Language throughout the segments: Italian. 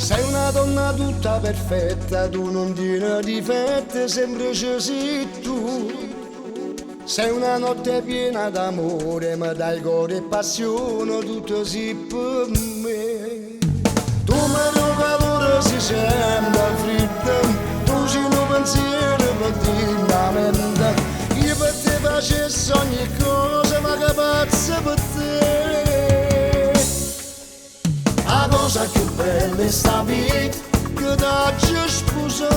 Sei una donna tutta perfetta, tu non tieni difetti, semplice sei tu. Sei una notte piena d'amore, ma dai cuore e passione, tutto si per me. Tu mi dai calore, si sente freddo, tu sei un pensiero per te la mente. Io per te facessi ogni cosa, ma che pazza per te. La cosa più bella è sta vita che t'hai sposato.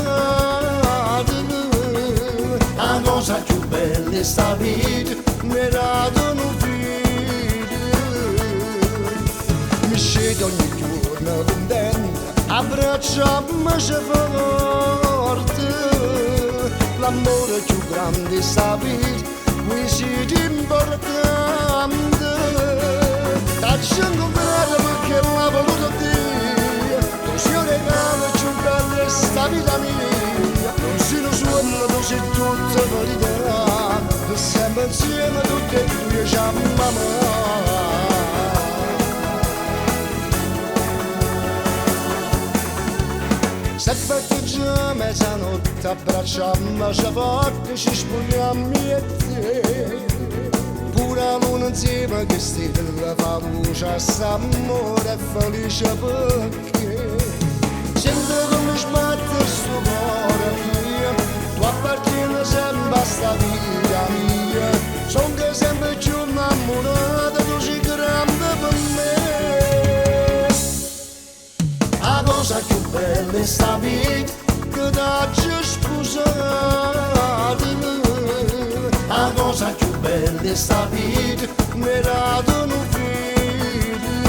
La cosa più bella è sta vita, mi dato un figlio. Mi scende ogni giorno contenta, abbracciami forte. L'amore più grande è sta vita, qui siete importante. T'hai incontrato perché l'ha voluto Dio, tu sei un regalo più bello è sta vita mia. Non sei un sogno, tu sei tutta verità, e sempre insieme tutti e due ci amiamo. Se batteggiamo mezzanotte, abbracciamoci forte, ci spogliamo io e te. Pure la luna insieme che stella fa luce a s'amore e felice perché sento come sbatte sto cuore mio, tu appartieni sempre a sta vita mia. Son che sempre più innamorata, tu sei grande per me. La cosa più bella è sta vita che t'hai sposato. La cosa più bella è sta vita, mi dato un figlio.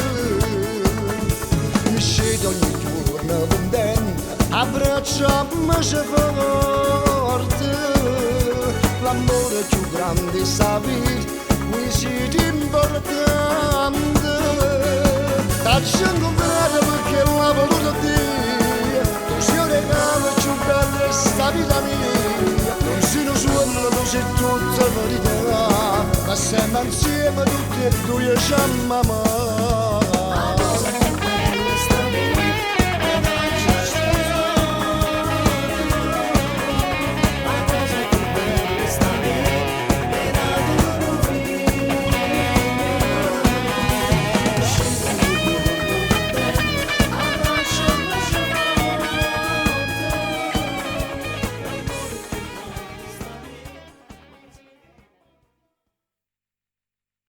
Mi scende ogni giorno contenta, abbracciamoci forte. L'amore più grande è sta vita, qui siete importante. T'hai incontrato perché l'ha voluto Dio, tu sei un regalo più bello è sta vita mia. Non sei un sogno, tu sei tutta verità, ma sempre insieme tutti e due ci amiamo.